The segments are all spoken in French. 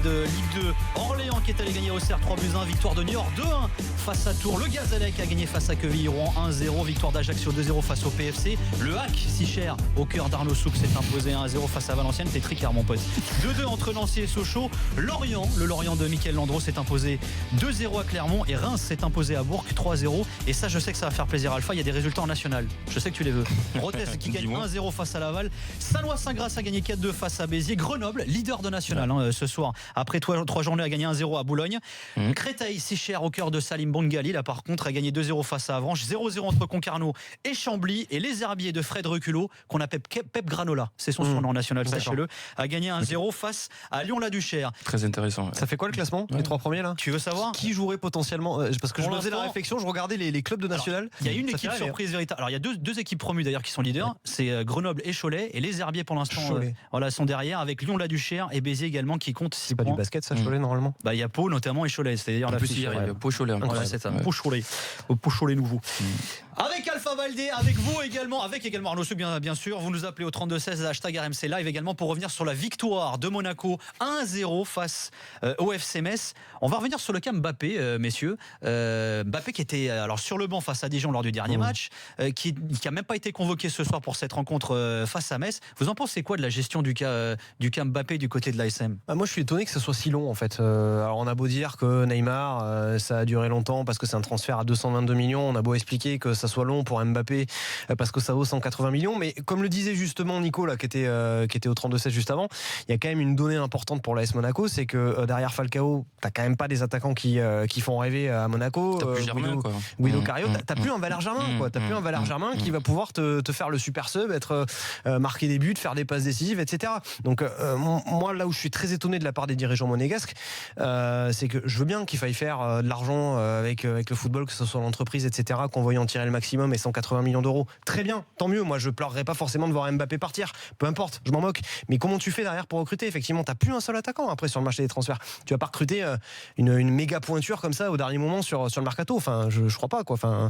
de Ligue 2. Orléans qui est allé gagner au Auxerre 3-1, victoire de Niort 2-1 face à Tours. Le Gazalec a gagné face à Quevilly-Rouen 1-0, victoire d'Ajaccio 2-0 face au PFC. Le HAC, si cher, au cœur d'Arnaud Souk, s'est imposé 1-0 face à Valenciennes. T'es tricard mon pote. 2-2 entre Nancy et Sochaux. Lorient, le Lorient de Mickaël Landreau s'est imposé 2-0 à Clermont et Reims s'est imposé à Bourg 3-0. Et ça, je sais que ça va faire plaisir à Alpha. Il y a des résultats en national. Je sais que tu les veux. Rodez qui gagne 1-0 face à Laval. Saint-Lois-Saint-Grasse a gagné 4-2 face à Béziers. Grenoble, leader de national ce soir. Après 3 journées, a gagné 1-0 à Boulogne. Créteil, si cher, au cœur de Salim Bongali, là par contre, a gagné 2-0 face à Avranches. 0-0 entre Concarneau et Chambly. Et les herbiers de Fred Reculot, qu'on appelle Pep Granola, c'est son surnom national, sachez-le, a gagné 1-0 face à Lyon-la-Duchère. Très intéressant. Ça fait quoi le classement, les 3 premiers là? Tu veux savoir qui jouerait potentiellement? Parce que je me faisais la réflexion, je regardais les clubs de national. Il y a une équipe surprise véritable. Alors il y a deux équipes promues d'ailleurs qui sont leaders. C'est Grenoble et Cholet. Et les herbiers pour l'instant sont derrière, avec Lyon-la-Duchère et Béziers également qui comptent 6 points. C'est pas du basket ça, Cholet normalement? Il y a Pau notamment et Cholet. C'est-à-dire la plus il y a Pau Cholet. Voilà, c'est ça. Pau Cholet nouveau. Avec Alpha Valdé, avec vous également, avec également Arnaud Souk bien sûr. Vous nous appelez au 32-16 hashtag RMC Live également pour revenir sur la victoire de Monaco 1-0 face au FC Metz. On va revenir sur le cas Mbappé, messieurs. Mbappé qui était alors sur le banc face à Dijon lors du dernier match, qui a même pas été convoqué ce soir pour cette rencontre face à Metz. Vous en pensez quoi de la gestion du cas Mbappé du côté de l'ASM? Moi je suis étonné que ce soit si long en fait. Alors on a beau dire que Neymar ça a duré longtemps parce que c'est un transfert à 222 millions. On a beau expliquer que ça soit long pour Mbappé parce que ça vaut 180 millions. Mais comme le disait justement Nico là, qui était au 32-16 juste avant, il y a quand même une donnée importante pour l'AS Monaco, c'est que derrière Falcao, t'as quand même pas des attaquants qui font rêver à Monaco. T'as plus Germain, quoi. Guido Cario, t'as plus un Valère Germain, quoi. T'as plus un Valère Germain qui va pouvoir te faire le super sub, marquer des buts, faire des passes décisives, etc. Donc moi là où je suis très étonné de la part des dirigeants monégasques, c'est que je veux bien qu'il faille faire de l'argent avec le football, que ce soit l'entreprise, etc., qu'on veuille en tirer le maximum et 180 millions d'euros. Très bien, tant mieux. Moi je pleurerais pas forcément de voir Mbappé partir, peu importe, je m'en moque. Mais comment tu fais derrière pour recruter? Effectivement, t'as plus un seul attaquant après sur le marché des transferts. Tu vas pas recruter une méga pointure comme ça au dernier moment sur le mercato. Enfin, je crois pas, quoi. Enfin,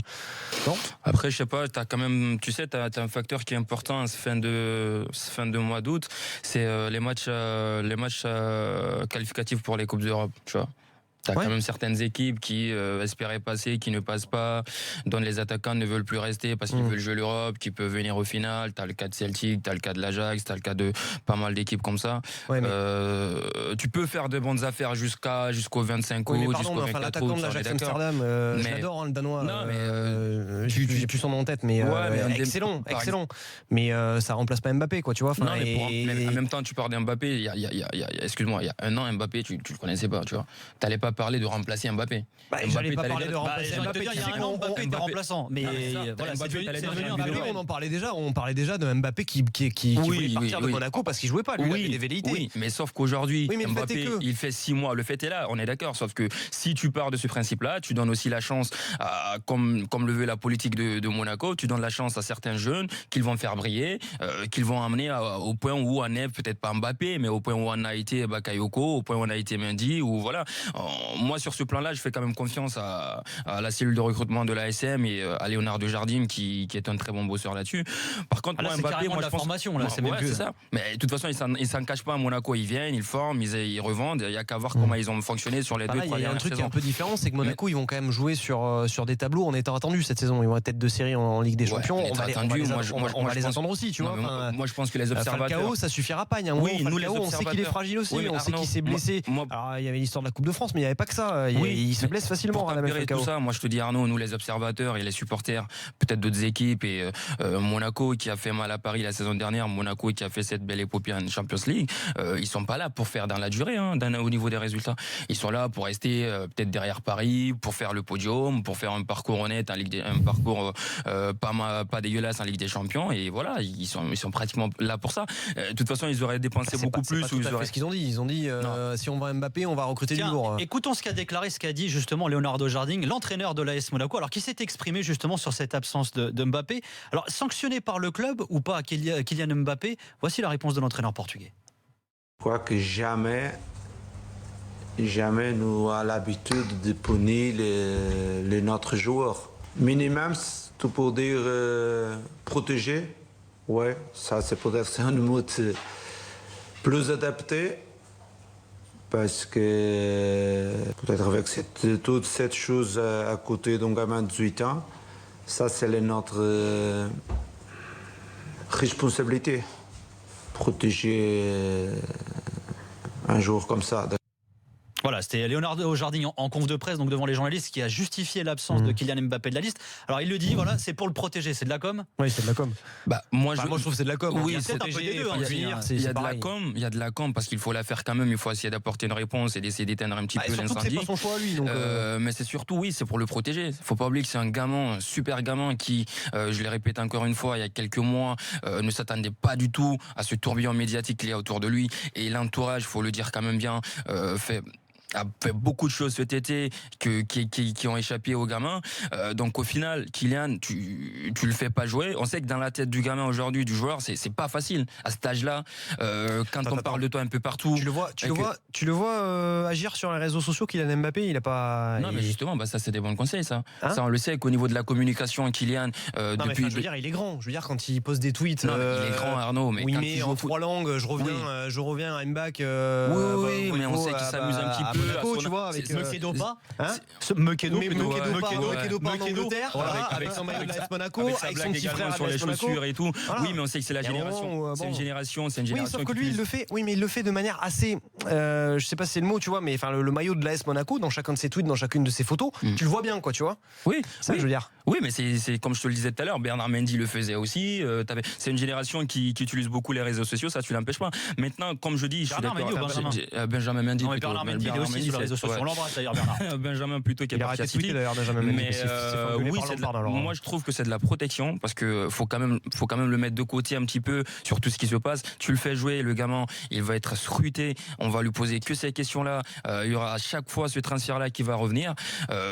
non. Après, je sais pas, t'as quand même, tu sais, t'as un facteur qui est important à ce fin de mois d'août, c'est les matchs qualificatifs pour les Coupes d'Europe, tu vois. T'as quand même certaines équipes qui espéraient passer, qui ne passent pas, dont les attaquants ne veulent plus rester parce qu'ils veulent jouer l'Europe, qui peuvent venir au final. T'as le cas de Celtic, t'as le cas de l'Ajax, t'as le cas de pas mal d'équipes comme ça. Tu peux faire de bonnes affaires jusqu'au 25 août, jusqu'au 24 août. L'attaquant de l'Ajax Amsterdam, je l'adore, le Danois. Non, mais j'ai plus son nom en tête, mais excellent. Mais ça remplace pas Mbappé, quoi, tu vois. Non, mais en même temps, tu parles d'Mbappé. Excuse-moi, il y a un an, Mbappé, tu le connaissais pas, tu vois. T'allais pas parler de remplacer Mbappé. J'allais pas parler de remplacer Mbappé. Il y a un an, Mbappé était remplaçant. Mais voilà, on parlait déjà de Mbappé qui voulait partir de Monaco parce qu'il jouait pas. Lui, il avait des velléités. Oui, mais sauf qu'aujourd'hui, Mbappé, il fait 6 mois. Le fait est là, on est d'accord. Sauf que si tu pars de ce principe-là, tu donnes aussi la chance, comme le veut la politique de Monaco, tu donnes la chance à certains jeunes qu'ils vont faire briller, qu'ils vont amener au point où on est, peut-être pas Mbappé, mais au point où on a été Bakayoko, au point où on a été Mendy, ou voilà. Moi, sur ce plan-là, je fais quand même confiance à la cellule de recrutement de l'ASM et à Léonard de Jardim qui est un très bon bosseur là-dessus. Par contre, moi, Mbappé, moi, je pense formation là, c'est c'est ça. Mais de toute façon, ils s'en cachent pas à Monaco. Ils viennent, ils forment, ils revendent. Il y a qu'à voir comment ils ont fonctionné sur les 2-3 dernières saisons. Il y a un truc qui est un peu différent, c'est que Monaco, ils vont quand même jouer sur des tableaux en étant attendus cette saison. Ils vont être tête de série en Ligue des Champions. On va les attendre aussi, tu vois. Moi, je pense que les observateurs. Falcao, ça suffira pas. Oui, nous, on sait qu'il est fragile aussi. On sait qu'il s'est blessé. Alors, il y avait l'histoire de la Coupe de France, mais il n'y avait pas que ça. Il se blesse facilement. Tout ça, moi je te dis Arnaud, nous les observateurs et les supporters, peut-être d'autres équipes et Monaco qui a fait mal à Paris la saison dernière, Monaco qui a fait cette belle épopée en Champions League, ils sont pas là pour faire dans la durée, au niveau des résultats. Ils sont là pour rester peut-être derrière Paris, pour faire le podium, pour faire un parcours honnête en Ligue un parcours pas dégueulasse en Ligue des Champions, et voilà, ils sont pratiquement là pour ça. De toute façon, ils auraient dépensé beaucoup plus. C'est ce qu'ils ont dit. Ils ont dit si on va Mbappé, on va recruter du lourd. Écoutons ce qu'a déclaré, ce qu'a dit justement Leonardo Jardim, l'entraîneur de l'AS Monaco, alors qui s'est exprimé justement sur cette absence de Mbappé. Alors sanctionné par le club ou pas Kylian Mbappé, voici la réponse de l'entraîneur portugais. Je crois que jamais nous avons l'habitude de punir notre joueur. Minimum, c'est tout pour dire protéger. Ouais, ça c'est peut-être un mot plus adapté. Parce que peut-être avec toute cette chose à côté d'un gamin de 18 ans, ça c'est notre responsabilité. Protéger un jour comme ça. Voilà, c'était Leonardo Jardim en conf de presse, donc devant les journalistes, qui a justifié l'absence de Kylian Mbappé de la liste. Alors il le dit, voilà, c'est pour le protéger, c'est de la com. Oui, c'est de la com. Moi, je trouve que c'est de la com. Oui, c'est un peu des deux. Il y a de la com, il y a de la com parce qu'il faut la faire quand même. Il faut essayer d'apporter une réponse et d'essayer d'éteindre un petit peu l'incendie. C'est pas son choix lui. Donc mais c'est surtout, oui, c'est pour le protéger. Faut pas oublier que c'est un gamin, un super gamin qui, je l'ai répété encore une fois, il y a quelques mois, ne s'attendait pas du tout à ce tourbillon médiatique qu'il y a autour de lui, et l'entourage, faut le dire quand même bien, a fait beaucoup de choses cet été qui ont échappé au gamin. Donc au final, Kylian, tu le fais pas jouer. On sait que dans la tête du gamin aujourd'hui, du joueur, c'est pas facile à cet âge-là. Quand on parle de toi un peu partout, tu le vois agir sur les réseaux sociaux. Kylian Mbappé, il a pas. Non, mais justement, ça c'est des bons conseils, ça. Ça on le sait qu'au niveau de la communication, Kylian, depuis. Je veux dire, il est grand. Je veux dire, quand il pose des tweets. Non, il est grand, Arnaud. Mais oui, mais en 3 langues, je reviens à Mbac. Oui, mais on sait qu'il s'amuse un petit peu. Monaco, tu vois, avec Mekedo pas, Mekedo pas en Angleterre, avec son maillot de l'AS Monaco, avec son petit frère sur les chaussures et tout. Voilà. Oui, mais on sait que c'est la génération. C'est une génération. Oui, sauf que lui, il le fait. Oui, mais il le fait de manière assez. Je sais pas si c'est le mot, tu vois, mais enfin le maillot de l'AS Monaco, dans chacun de ses tweets, dans chacune de ses photos, tu le vois bien, quoi, tu vois. Oui, ça, je veux dire. Oui, mais c'est comme je te le disais tout à l'heure, Bernard Mendy le faisait aussi. C'est une génération qui utilise beaucoup les réseaux sociaux, ça tu l'empêches pas. Maintenant, comme je dis, je suis d'accord. Benjamin Mendy. Bernard Mendy, il est aussi sur les réseaux sociaux. On l'embrasse d'ailleurs, Bernard. Benjamin plutôt qui est parti à City. Mais oui, moi je trouve que c'est de la protection parce que faut quand même le mettre de côté un petit peu sur tout ce qui se passe. Tu le fais jouer, le gamin, il va être scruté. On va lui poser que ces questions-là. Il y aura à chaque fois ce transfert-là qui va revenir.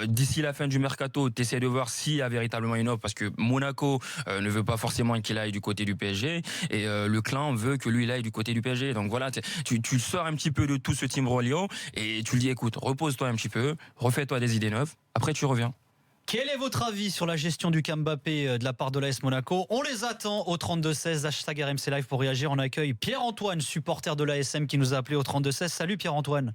D'ici la fin du mercato, tu essaies de voir s'il y a véritablement une offre parce que Monaco ne veut pas forcément qu'il aille du côté du PSG et le clan veut que lui il aille du côté du PSG. Donc voilà, tu sors un petit peu de tout ce timbroglio et tu lui dis écoute, repose-toi un petit peu, refais-toi des idées neuves, après tu reviens. Quel est votre avis sur la gestion du Mbappé de la part de l'AS Monaco? On les attend au 32-16, hashtag RMC Live pour réagir. On accueille Pierre-Antoine, supporter de l'ASM qui nous a appelé au 32-16. Salut Pierre-Antoine.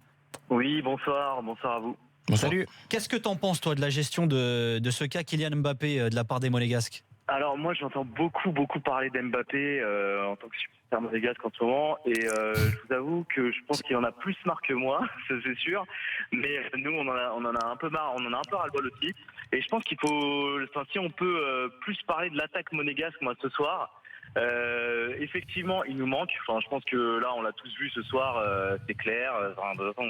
Oui, bonsoir à vous. Bonsoir. Salut. Qu'est-ce que t'en penses toi de la gestion de ce cas Kylian Mbappé de la part des Monégasques? Alors moi j'entends beaucoup parler d'Mbappé en tant que supporter monégasque en ce moment et je vous avoue que je pense qu'il en a plus marre que moi, ça c'est sûr, mais nous on en a un peu marre, on en a un peu ras-le-bol aussi et je pense qu'il faut, si on peut plus parler de l'attaque monégasque moi ce soir. Effectivement, il nous manque. Enfin, je pense que là, on l'a tous vu ce soir. C'est clair. Enfin, de toute façon,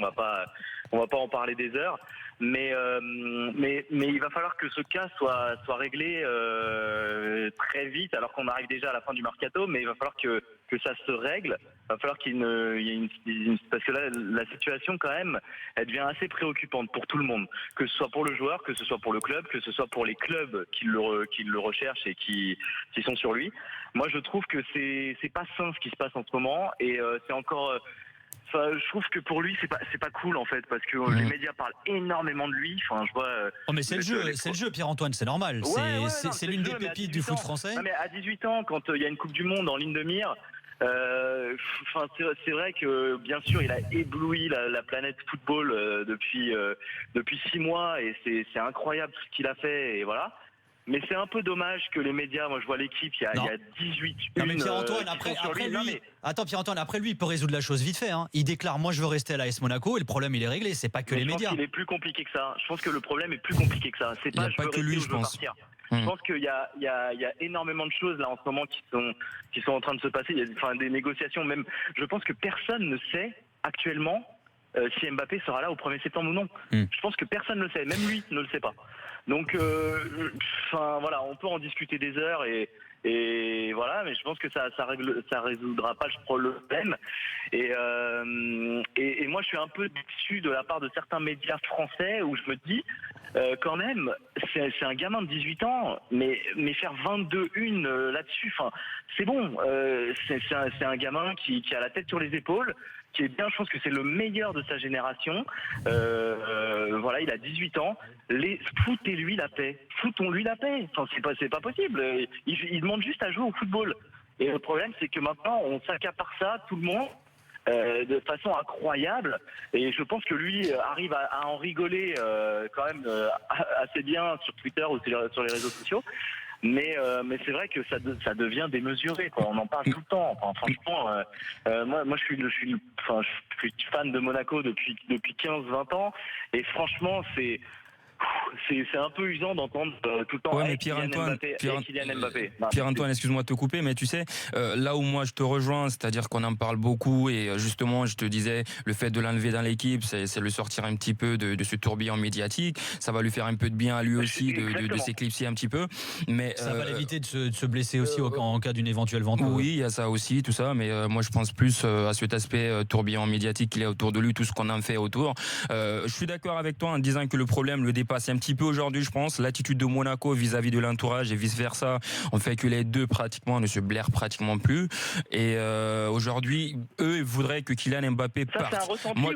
on va pas en parler des heures. Mais il va falloir que ce cas soit réglé très vite, alors qu'on arrive déjà à la fin du mercato. Mais il va falloir que ça se règle. Il va falloir qu'il y ait une parce que là, la situation quand même, elle devient assez préoccupante pour tout le monde, que ce soit pour le joueur, que ce soit pour le club, que ce soit pour les clubs qui le recherchent et qui sont sur lui. Moi, je trouve que c'est pas sain ce qui se passe en ce moment et c'est encore. Enfin, je trouve que pour lui c'est pas cool en fait parce que les médias parlent énormément de lui. Enfin, je vois. Mais c'est le jeu, Pierre-Antoine, c'est normal. C'est l'une des pépites du foot français. Non, mais à 18 ans, quand il y a une Coupe du Monde en ligne de mire. C'est vrai que bien sûr il a ébloui la planète football depuis 6 mois et c'est incroyable ce qu'il a fait et voilà. Mais c'est un peu dommage que les médias, moi je vois l'équipe, il y a 18 non mais Pierre-Antoine, après lui, il peut résoudre la chose vite fait. Hein. Il déclare, moi je veux rester à l'AS Monaco et le problème il est réglé. C'est pas que les médias. Je pense qu'il est plus compliqué que ça. Je pense que le problème est plus compliqué que ça. C'est pas, pas que lui, je pense. Je pense qu'il y a énormément de choses là en ce moment qui sont en train de se passer. Il y a des négociations même. Je pense que personne ne sait actuellement si Mbappé sera là au 1er septembre ou non. Je pense que personne ne le sait. Même lui ne le sait pas. Donc, voilà, on peut en discuter des heures et voilà, mais je pense que ça résoudra pas le problème. Et moi, je suis un peu déçu de la part de certains médias français où je me dis, quand même, c'est un gamin de 18 ans, mais faire 22-1 là-dessus, enfin, c'est bon. C'est un gamin qui a la tête sur les épaules. Qui est bien, je pense que c'est le meilleur de sa génération. Voilà, il a 18 ans. Foutez-lui la paix. Foutons-lui la paix. Enfin, c'est pas possible. Il demande juste à jouer au football. Et le problème, c'est que maintenant, on s'accapare ça, tout le monde. de façon incroyable. Et je pense que lui arrive à en rigoler quand même assez bien sur Twitter ou sur les réseaux sociaux. Mais c'est vrai que ça devient démesuré, quoi. On en parle tout le temps. Enfin, franchement, moi je suis fan de Monaco depuis 15-20 ans, et franchement c'est un peu usant d'entendre tout le temps Kylian Mbappé. Pierre-Antoine, excuse-moi de te couper, mais tu sais, là où moi je te rejoins, c'est-à-dire qu'on en parle beaucoup, et justement, je te disais, le fait de l'enlever dans l'équipe, c'est le sortir un petit peu de ce tourbillon médiatique. Ça va lui faire un peu de bien à lui aussi de s'éclipser un petit peu. Mais ça va l'éviter de se blesser aussi en cas d'une éventuelle vente. Oui, il y a ça aussi, tout ça, mais moi je pense plus à cet aspect tourbillon médiatique qu'il y a autour de lui, tout ce qu'on en fait autour. Je suis d'accord avec toi en disant que le problème le dépasse un petit peu aujourd'hui, je pense. L'attitude de Monaco vis-à-vis de l'entourage et vice-versa, on fait que les deux pratiquement ne se blairent pratiquement plus. Et aujourd'hui, eux voudraient que Kylian Mbappé parte. Ça, c'est un ressenti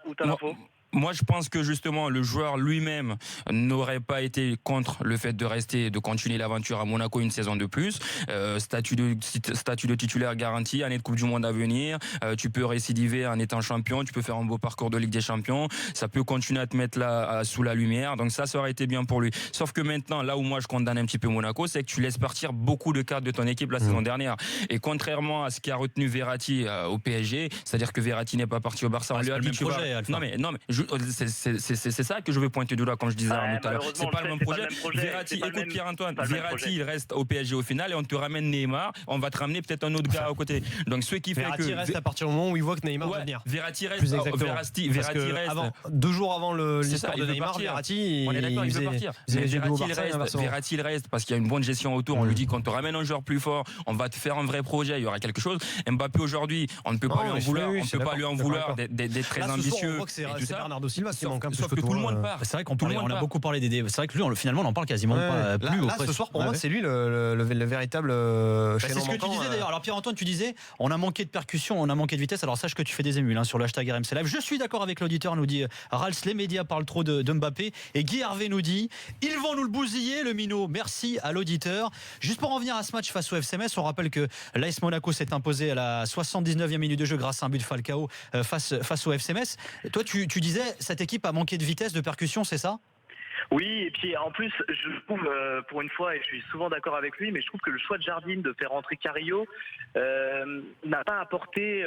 ou t'as l'info ? Moi, je pense que justement, le joueur lui-même n'aurait pas été contre le fait de rester, de continuer l'aventure à Monaco une saison de plus. Statut de titulaire garanti, année de Coupe du Monde à venir. Tu peux récidiver en étant champion, tu peux faire un beau parcours de Ligue des Champions. Ça peut continuer à te mettre là sous la lumière. Donc ça aurait été bien pour lui. Sauf que maintenant, là où moi je condamne un petit peu Monaco, c'est que tu laisses partir beaucoup de cadres de ton équipe la saison dernière. Et contrairement à ce qui a retenu Verratti au PSG, c'est-à-dire que Verratti n'est pas parti au Barça, on lui a dit tu vas. Non mais c'est ça que je veux pointer du doigt quand je disais tout à l'heure. C'est pas le même projet. Verratti, écoute Pierre-Antoine, Verratti il reste au PSG au final et on te ramène Neymar, on va te ramener peut-être un autre gars à côté. Donc ce qui fait que Verratti reste à partir du moment où il voit que Neymar va venir. Verratti reste. Verratti reste. 2 jours avant l'histoire de Neymar, Verratti, on est d'accord, il veut partir. Verratti il reste parce qu'il y a une bonne gestion autour. On lui dit qu'on te ramène un joueur plus fort, on va te faire un vrai projet, il y aura quelque chose. Mbappé aujourd'hui, on ne peut pas lui en vouloir, d'être très ambitieux et tout ça. Bernardo Silva qui manque un peu. Sauf que tout le monde part. C'est vrai on a beaucoup parlé des. C'est vrai que lui, finalement, on en parle quasiment pas plus. Là, ce soir, pour moi, c'est lui le véritable chaînon manquant. C'est ce que tu disais d'ailleurs. Alors Pierre-Antoine, tu disais, on a manqué de percussion, on a manqué de vitesse. Alors sache que tu fais des émules sur le hashtag RMC Live. Je suis d'accord avec l'auditeur, nous dit Rals, les médias parlent trop de Mbappé. Et Guy Hervé nous dit, ils vont nous le bousiller, le minot. Merci à l'auditeur. Juste pour en venir à ce match face au FC Metz, on rappelle que l'AS Monaco s'est imposé à la 79e minute de jeu grâce à un but de Falcao face au FC Metz. Toi, tu disais, cette équipe a manqué de vitesse, de percussion, c'est ça ? Oui, et puis en plus, je trouve, pour une fois, et je suis souvent d'accord avec lui, mais je trouve que le choix de Jardim de faire rentrer Carrillo n'a pas apporté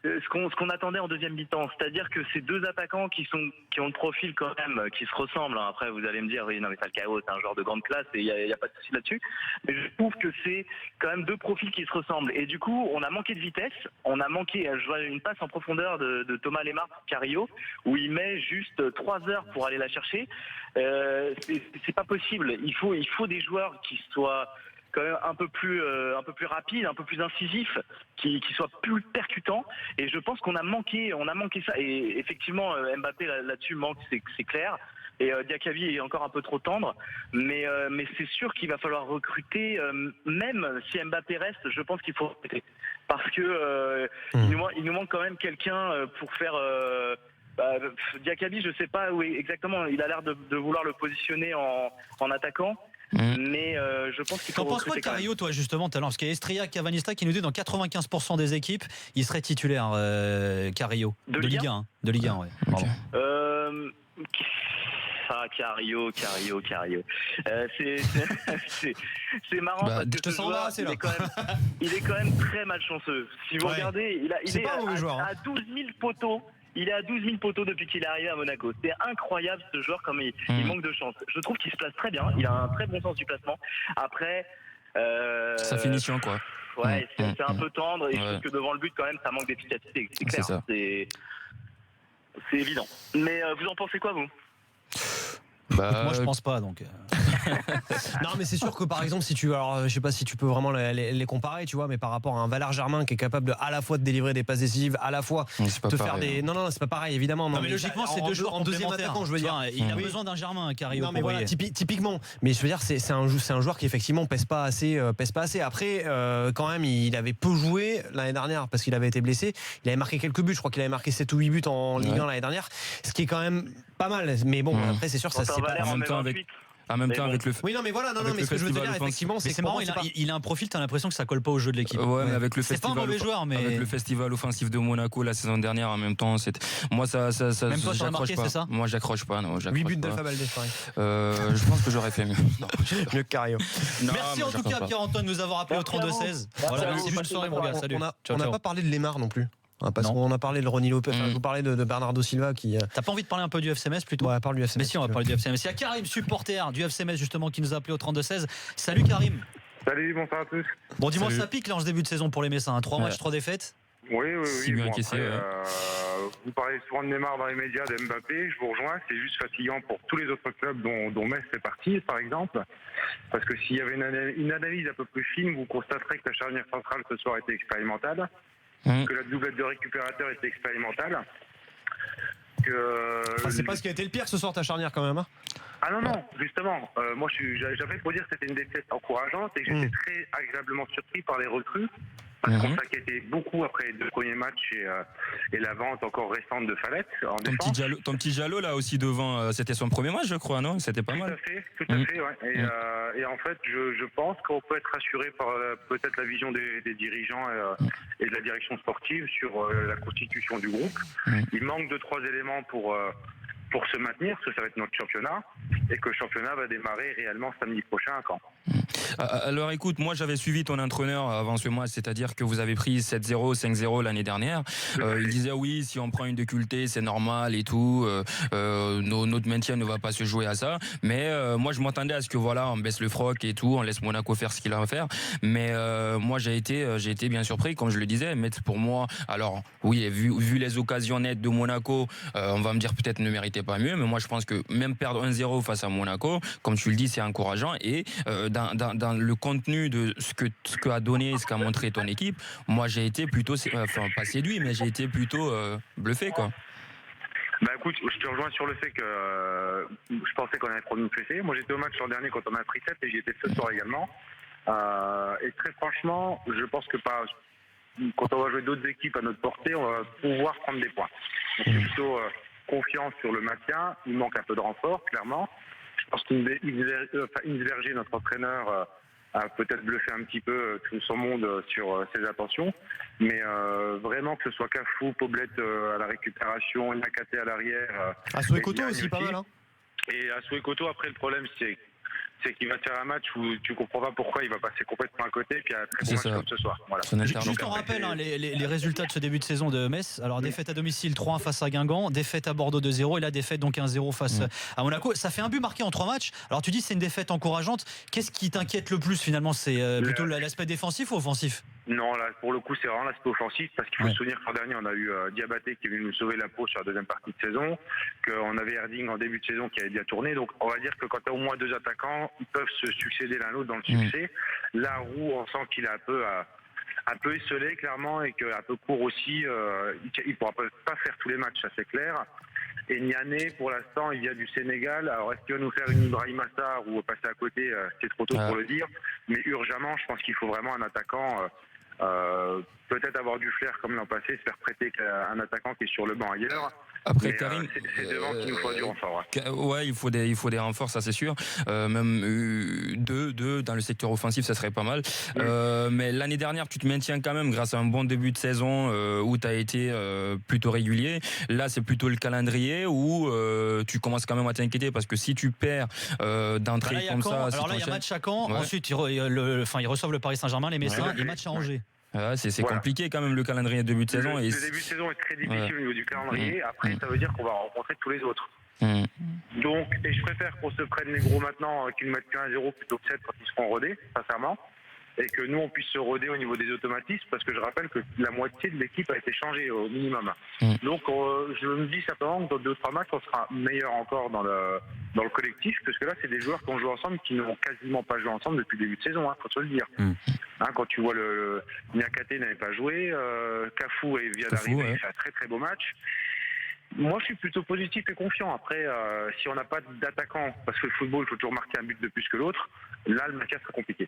ce qu'on attendait en deuxième mi-temps. C'est-à-dire que ces deux attaquants qui ont le profil quand même, qui se ressemblent. Après, vous allez me dire, oui, non mais Falcao, c'est un joueur de grande classe et il y a pas de souci là-dessus. Mais je trouve que c'est quand même deux profils qui se ressemblent. Et du coup, on a manqué de vitesse, on a manqué, je vois une passe en profondeur de Thomas Lemar pour Carrillo, où il met juste 3 heures pour aller la chercher. C'est pas possible. Il faut des joueurs qui soient quand même un peu plus rapides, un peu plus incisifs, qui soient plus percutants. Et je pense qu'on a manqué ça. Et effectivement, Mbappé là-dessus manque, c'est clair. Et Diakaby est encore un peu trop tendre, mais c'est sûr qu'il va falloir recruter. Même si Mbappé reste, je pense qu'il faut recruter parce que il nous manque quand même quelqu'un pour faire. Diakaby, je sais pas où exactement. Il a l'air de vouloir le positionner en attaquant. Mais je pense qu'il faut. T'en penses quoi de Carrillo, toi, justement, tout à l'heure? Parce qu'il y a Estria Cavanista qui nous dit dans 95% des équipes, il serait titulaire, Carrillo. De Ligue 1. De Ligue 1, ouais. Okay. Carrillo. C'est marrant parce que ce joueur, il est quand même très malchanceux. Si vous regardez, il est à 12 000 poteaux. Il est à 12 000 poteaux depuis qu'il est arrivé à Monaco. C'est incroyable ce joueur, comme il manque de chance. Je trouve qu'il se place très bien. Il a un très bon sens du placement. Après, sa finition, quoi. Ouais, c'est un peu tendre et je trouve que devant le but, quand même, ça manque d'efficacité. C'est clair. C'est évident. Mais vous en pensez quoi, vous? Moi, je pense pas, donc. Non, mais c'est sûr que par exemple, si tu, alors, je sais pas si tu peux vraiment les comparer, tu vois, mais par rapport à un Valère Germain qui est capable de, à la fois de délivrer des passes décisives, à la fois de faire des. Non, c'est pas pareil, évidemment. Non, mais logiquement, c'est deux joueurs en deuxième attaquant, je veux dire. Il a besoin d'un Germain, Carrillo. Non, mais voilà, typiquement. Mais je veux dire, c'est un joueur qui effectivement pèse pas assez. Après, quand même, il avait peu joué l'année dernière parce qu'il avait été blessé. Il avait marqué quelques buts. Je crois qu'il avait marqué 7 ou 8 buts en Ligue 1 l'année dernière, ce qui est quand même pas mal. Mais bon, après, c'est sûr, ça c'est pas en même temps avec. En même temps, avec le. Oui, non, mais voilà, mais ce que je veux te dire, effectivement, c'est marrant, il a un profil, t'as l'impression que ça colle pas au jeu de l'équipe. Ouais, mais avec le c'est festival. pas un mauvais joueur, mais. Avec le festival offensif de Monaco la saison dernière, en même temps, moi, ça. Même toi, tu as marqué, c'est ça? Moi, j'accroche pas, non. 8 buts d'Alpha Valdés, pareil. Je pense que j'aurais fait mieux. Mieux que Cario. Merci en tout cas, Pierre-Antoine, de nous avoir appelé au 32-16. Voilà, bonne soirée, mon gars. Salut. On n'a pas parlé de Lemar non plus. Parce qu'on a parlé de Ronny Lopez, vous parlez de Bernardo Silva qui. T'as pas envie de parler un peu du FCMS plutôt? Ouais, parle du FCMS. Mais si, on va parler du FCMS. Il y a Karim, supporter du FCMS justement, qui nous a appelé au 32-16. Salut Karim. Salut, bonsoir à tous. Bon, dis-moi, ça pique là en ce début de saison pour les Messins. 3 matchs, 3 défaites. Oui. Si bien encaissé. Vous parlez souvent de Neymar dans les médias, d'Mbappé, je vous rejoins. C'est juste fatigant pour tous les autres clubs dont Metz fait partie, par exemple. Parce que s'il y avait une analyse un peu plus fine, vous constaterez que la charnière centrale ce soir était expérimentale. Que la doublette de récupérateur était expérimentale. C'est pas ce qui a été le pire ce soir, ta charnière quand même. Hein. Ah non, justement. Moi, j'avais pour dire que c'était une défaite encourageante et que j'étais très agréablement surpris par les recrues. Parce qu'on s'inquiétait beaucoup après les 2 premiers matchs et la vente encore récente de Fallette en défense. Ton petit Jalot là aussi devant, c'était son premier match, je crois, non? C'était pas mal. Tout à fait, ouais. Et en fait, je pense qu'on peut être rassuré par peut-être la vision des dirigeants et de la direction sportive sur la constitution du groupe. Il manque 2-3 éléments pour se maintenir, parce que ça va être notre championnat, et que le championnat va démarrer réellement samedi prochain à Caen. Alors écoute, moi j'avais suivi ton entraîneur avant ce match, c'est-à-dire que vous avez pris 7-0, 5-0 l'année dernière. Il disait oui, si on prend une décultée, c'est normal et tout, notre maintien ne va pas se jouer à ça. Mais moi je m'attendais à ce que voilà, on baisse le froc et tout, on laisse Monaco faire ce qu'il a à faire. Mais moi j'ai été bien surpris, comme je le disais. Mais pour moi, alors oui, vu les occasions nettes de Monaco, on va me dire peut-être ne méritait pas mieux, mais moi je pense que même perdre 1-0 face à Monaco, comme tu le dis, c'est encourageant. Et dans le contenu de ce que a donné, ce qu'a montré ton équipe, moi j'ai été plutôt, pas séduit, mais j'ai été plutôt bluffé, quoi. Bah écoute, je te rejoins sur le fait que je pensais qu'on allait prendre une fessée. Moi j'étais au match l'an dernier quand on a pris 7 et j'y étais ce soir également. Et très franchement, je pense que quand on va jouer d'autres équipes à notre portée, on va pouvoir prendre des points. Donc, je suis plutôt confiant sur le maintien. Il manque un peu de renfort, clairement. Je pense qu'Yves Verger, notre entraîneur, a peut-être bluffé un petit peu tout son monde sur ses intentions. Mais vraiment que ce soit Cafou, Poblette à la récupération, Nakate à l'arrière. Assoué Koto aussi, pas mal. Hein. Et Assoué Koto, après le problème c'est qu'il va te faire un match où tu comprends pas pourquoi il va passer complètement à côté, puis il y a un très bon match comme ce soir. Voilà. Juste on rappelle les résultats de ce début de saison de Metz. Alors défaite à domicile 3-1 face à Guingamp, défaite à Bordeaux 2-0 et la défaite donc 1-0 face à Monaco. Ça fait un but marqué en 3 matchs. Alors tu dis c'est une défaite encourageante. Qu'est-ce qui t'inquiète le plus finalement? C'est plutôt l'aspect défensif ou offensif? Non, là, pour le coup, c'est vraiment l'aspect offensif, parce qu'il faut se souvenir qu'en dernier, on a eu Diabaté qui est venu nous sauver la peau sur la deuxième partie de saison, qu'on avait Erding en début de saison qui avait bien tourné. Donc, on va dire que quand tu as au moins 2 attaquants, ils peuvent se succéder l'un l'autre dans le succès. Là, Roux, on sent qu'il est un peu esselé, clairement, et qu'un peu court aussi. Il ne pourra pas faire tous les matchs, ça c'est clair. Et Niané, pour l'instant, il vient du Sénégal. Alors, est-ce qu'il va nous faire une Ibrahima Sarr ou passer à côté? C'est trop tôt pour le dire. Mais urgemment, je pense qu'il faut vraiment un attaquant... peut-être avoir du flair comme l'an passé, se faire prêter un attaquant qui est sur le banc ailleurs. Après, Karim, c'est devant qu'il nous faut du renfort. Ouais, il faut des renforts, ça c'est sûr. Même deux dans le secteur offensif, ça serait pas mal. Mais l'année dernière, tu te maintiens quand même grâce à un bon début de saison où tu as été plutôt régulier. Là, c'est plutôt le calendrier où tu commences quand même à t'inquiéter parce que si tu perds d'entrée comme ça... Alors là, il y a match à Caen. Ouais. Ensuite, ils reçoivent le Paris Saint-Germain, les Messins, et match à Angers. C'est compliqué quand même le calendrier de début de saison. Le début de saison est très difficile au niveau du calendrier. Après, ça veut dire qu'on va rencontrer tous les autres. Donc, et je préfère qu'on se prenne les gros maintenant qu'ils ne mettent qu'un 0 plutôt que 7 quand ils seront rodés, sincèrement. Et que nous, on puisse se roder au niveau des automatismes, parce que je rappelle que la moitié de l'équipe a été changée au minimum. Donc, je me dis simplement que dans 2-3 matchs, on sera meilleur encore dans le collectif, parce que là, c'est des joueurs qui ont joué ensemble, qui n'ont quasiment pas joué ensemble depuis le début de saison, faut se le dire. Quand tu vois le Niakate n'avait pas joué, Cafou vient d'arriver, il fait un très très beau match. Moi, je suis plutôt positif et confiant. Après, si on n'a pas d'attaquant, parce que le football, il faut toujours marquer un but de plus que l'autre, là, le match sera compliqué.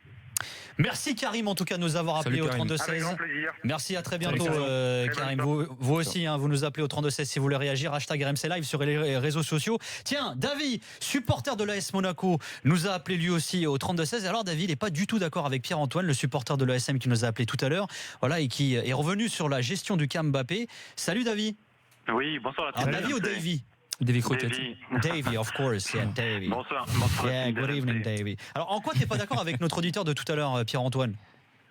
Merci Karim en tout cas de nous avoir appelé au 32-16. Avec grand plaisir. Merci, à très bientôt Karim. bonne Vous aussi, vous nous appelez au 32-16 si vous voulez réagir. Hashtag RMC Live sur les réseaux sociaux. Tiens, David, supporter de l'AS Monaco, nous a appelé lui aussi au 32-16. Alors David n'est pas du tout d'accord avec Pierre-Antoine, le supporter de l'ASM qui nous a appelé tout à l'heure, voilà, et qui est revenu sur la gestion du cas Mbappé. Salut David. Oui, bonsoir à tous. Alors David ou Davy? Davy, of course, yeah, Davy. Bonsoir. Yeah, good evening, Davy. Alors, en quoi t'es pas d'accord avec notre auditeur de tout à l'heure, Pierre-Antoine?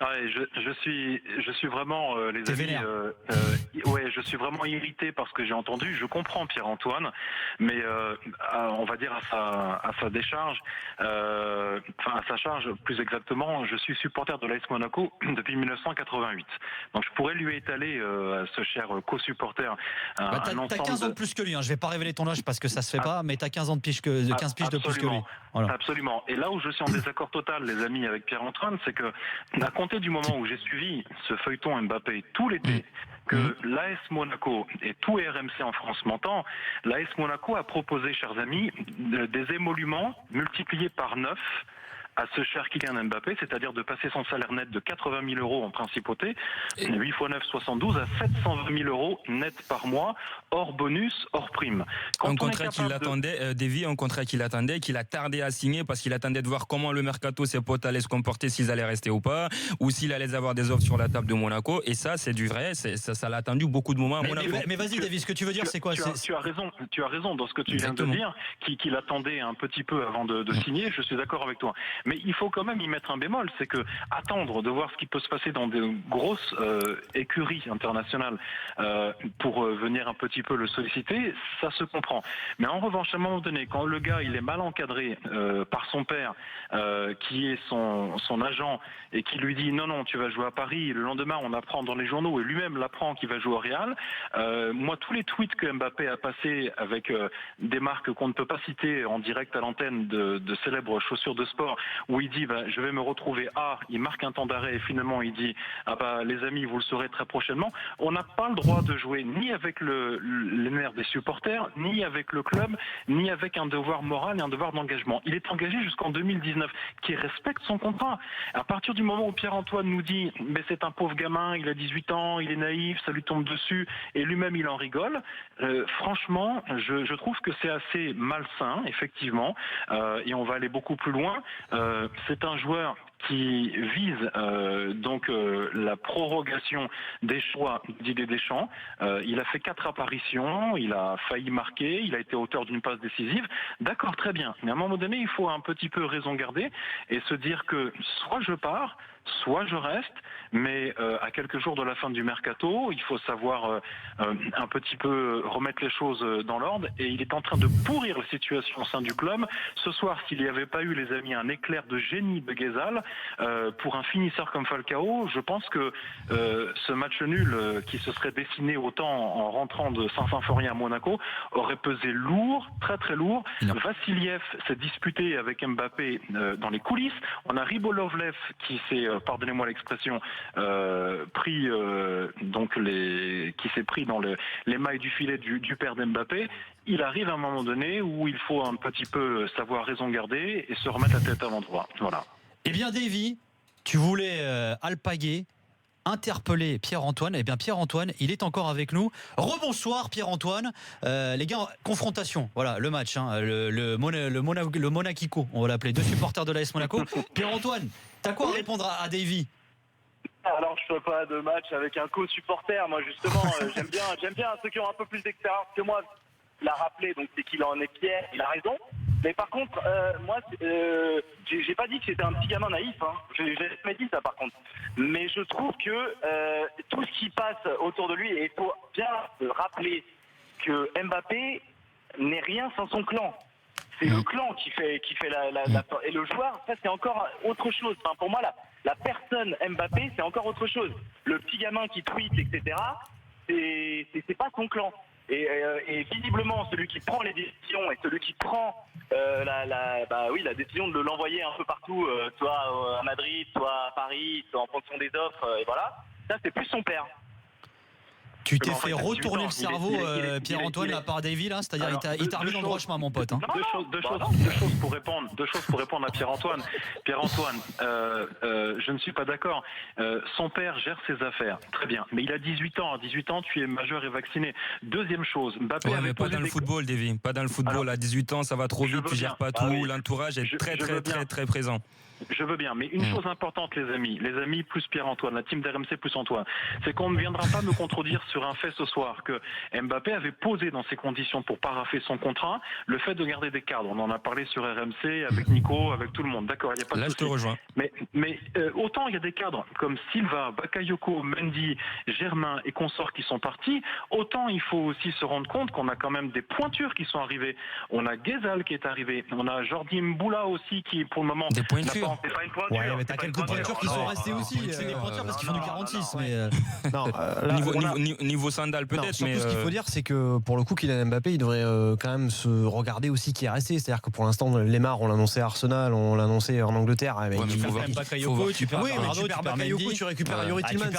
Ouais, je suis vraiment les amis. Ouais, je suis vraiment irrité par ce que j'ai entendu. Je comprends Pierre-Antoine, mais on va dire à sa décharge, enfin à sa charge plus exactement. Je suis supporter de l'AS Monaco depuis 1988. Donc je pourrais lui étaler à ce cher co-supporter. T'as 15 ans de plus que lui. Hein. Je vais pas révéler ton âge parce que ça se fait pas, mais t'as 15 piges de plus que lui. Voilà. Absolument. Et là où je suis en désaccord total, les amis, avec Pierre-Antoine, c'est que à compter du moment où j'ai suivi ce feuilleton Mbappé tout l'été, que l'AS Monaco et tout RMC en France m'entend, l'AS Monaco a proposé, chers amis, des émoluments multipliés par 9 à ce cher Kylian Mbappé, c'est-à-dire de passer son salaire net de 80 000 euros en principauté, 8 x 9, 72, à 720 000 euros net par mois, hors bonus, hors prime. Un contrat qu'il attendait, Davy, un contrat qu'il attendait, qu'il a tardé à signer parce qu'il attendait de voir comment le mercato, ses potes allaient se comporter, s'ils allaient rester ou pas, ou s'il allait avoir des offres sur la table de Monaco. Et ça, c'est du vrai, ça l'a attendu beaucoup de moments à Monaco. Mais vas-y, Davy, ce que tu veux dire, c'est quoi? Tu as raison dans ce que tu viens de dire, qu'il attendait un petit peu avant de signer, je suis d'accord avec toi. Mais il faut quand même y mettre un bémol, c'est que attendre de voir ce qui peut se passer dans des grosses écuries internationales pour venir un petit peu le solliciter, ça se comprend. Mais en revanche, à un moment donné, quand le gars il est mal encadré par son père, qui est son agent, et qui lui dit non, tu vas jouer à Paris, et le lendemain on apprend dans les journaux, et lui-même l'apprend qu'il va jouer au Real, moi tous les tweets que Mbappé a passés avec des marques qu'on ne peut pas citer en direct à l'antenne de célèbres chaussures de sport, où il dit je vais me retrouver il marque un temps d'arrêt et finalement il dit les amis vous le saurez très prochainement. On n'a pas le droit de jouer ni avec les nerfs des supporters, ni avec le club, ni avec un devoir moral et un devoir d'engagement. Il est engagé jusqu'en 2019, qui respecte son contrat. À partir du moment où Pierre-Antoine nous dit mais c'est un pauvre gamin, il a 18 ans, il est naïf, ça lui tombe dessus, et lui-même il en rigole, franchement je trouve que c'est assez malsain, effectivement, et on va aller beaucoup plus loin. C'est un joueur qui vise donc la prorogation des choix d'Didier Deschamps. Il a fait 4 apparitions, il a failli marquer, il a été auteur d'une passe décisive. D'accord, très bien. Mais à un moment donné, il faut un petit peu raison garder et se dire que soit je pars, soit je reste, mais à quelques jours de la fin du mercato, il faut savoir un petit peu remettre les choses dans l'ordre, et il est en train de pourrir la situation au sein du club. Ce soir, s'il n'y avait pas eu, les amis, un éclair de génie de Guézal, pour un finisseur comme Falcao, je pense que ce match nul qui se serait dessiné autant en rentrant de Saint-Symphorien à Monaco aurait pesé lourd, très très lourd. Vassiliev s'est disputé avec Mbappé dans les coulisses. On a Ribolovlev qui s'est, pardonnez-moi l'expression, qui s'est pris dans les mailles du filet du père d'Mbappé. Il arrive à un moment donné où il faut un petit peu savoir raison garder et se remettre la tête à l'endroit. Voilà. Eh bien, Davy, tu voulais alpaguer, interpeller Pierre-Antoine. Eh bien, Pierre-Antoine, il est encore avec nous. Rebonsoir, Pierre-Antoine. Les gars, confrontation. Voilà, le match. Le Monaquico, on va l'appeler. 2 supporters de l'AS Monaco. Pierre-Antoine, t'as quoi à répondre à Davy? Alors, je ne fais pas de match avec un co-supporter. Moi, justement, j'aime bien ceux qui ont un peu plus d'expérience que moi. Il l'a rappelé, donc c'est qu'il en est fier. Il a raison. Mais par contre, moi, j'ai pas dit que c'était un petit gamin naïf. Hein. J'ai jamais dit ça, par contre. Mais je trouve que tout ce qui passe autour de lui, et il faut bien rappeler que Mbappé n'est rien sans son clan. C'est le clan qui fait et le joueur, ça c'est encore autre chose. Enfin, pour moi, la personne Mbappé, c'est encore autre chose. Le petit gamin qui tweet, etc., c'est pas son clan. Et visiblement, celui qui prend les décisions et celui qui prend la décision de l'envoyer un peu partout, soit à Madrid, soit à Paris, soit en fonction des offres, et voilà, ça c'est plus son père. Tu t'es fait retourner le cerveau, Pierre-Antoine, là par Davy, là, c'est-à-dire il t'a remis dans le droit chemin, mon pote. Hein. Deux choses pour répondre à Pierre-Antoine. Pierre-Antoine, je ne suis pas d'accord. Son père gère ses affaires, très bien, mais il a 18 ans. À 18 ans, tu es majeur et vacciné. Deuxième chose, Mbappé mais pas dans le football, Davy. Pas dans le football. Alors, à 18 ans, ça va trop vite, tu gères pas tout. L'entourage est très présent. Je veux bien, mais une chose importante, les amis plus Pierre-Antoine, la team d'RMC plus Antoine, c'est qu'on ne viendra pas me contredire sur un fait ce soir, que Mbappé avait posé dans ces conditions pour paraffer son contrat le fait de garder des cadres. On en a parlé sur RMC, avec Nico, avec tout le monde, d'accord, il n'y a pas de souci. Là, je te rejoins. Mais autant il y a des cadres comme Silva, Bakayoko, Mendy, Germain et consorts qui sont partis, autant il faut aussi se rendre compte qu'on a quand même des pointures qui sont arrivées. On a Ghezal qui est arrivé, on a Jordi Mboula aussi qui, pour le moment... Des pointures. C'est pas une pointure. Ouais, mais t'as quelques pointures qui sont restées aussi. C'est des pointures parce qu'ils font du 46. Niveau sandal peut-être. Surtout ce qu'il faut dire, c'est que pour le coup, Kylian Mbappé, il devrait quand même se regarder aussi qui est resté. C'est-à-dire que pour l'instant, Lemar, on l'a annoncé à Arsenal, on l'a annoncé en Angleterre. Tu perds Bakayoko, tu récupères Youri Tillmans.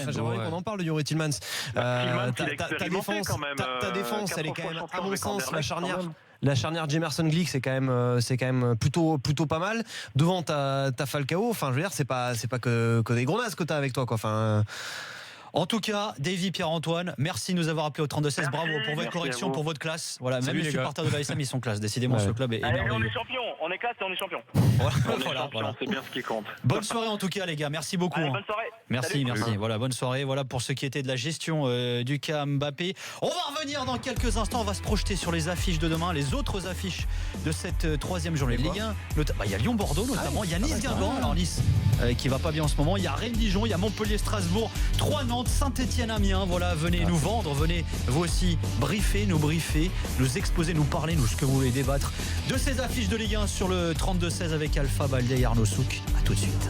J'aimerais qu'on en parle de Youri Tillmans. Ta défense, elle est quand même, à mon sens, la charnière Jemerson-Glick, c'est quand même plutôt pas mal. Devant t'as Falcao, enfin je veux dire, c'est pas que des gros nazes que t'as avec toi, quoi. Enfin. En tout cas, Davy, Pierre-Antoine, merci de nous avoir appelé au 32-16. Bravo pour votre correction, pour votre classe. Voilà, même les supporters de l'ASM, ils sont classe. Décidément, ce club est merveilleux. On est champion, on est classe et on est champion. Voilà. C'est bien ce qui compte. Bonne soirée en tout cas, les gars. Merci beaucoup. Allez, bonne soirée. Merci. Voilà, bonne soirée. Voilà pour ce qui était de la gestion du cas Mbappé. On va revenir dans quelques instants. On va se projeter sur les affiches de demain, les autres affiches de cette troisième journée de Ligue 1. Il y a Lyon-Bordeaux notamment. Il y a Nice-Guingamp. Alors Nice qui va pas bien en ce moment. Il y a Rennes-Dijon. Il y a Montpellier-Strasbourg. 3 Nantes, Saint-Etienne-Amiens. Voilà, venez nous vendre, venez vous aussi briefer, nous exposer, nous parler, ce que vous voulez débattre de ces affiches de Ligue 1 sur le 32-16 avec Alpha Baldé et Arnaud Souk. A tout de suite.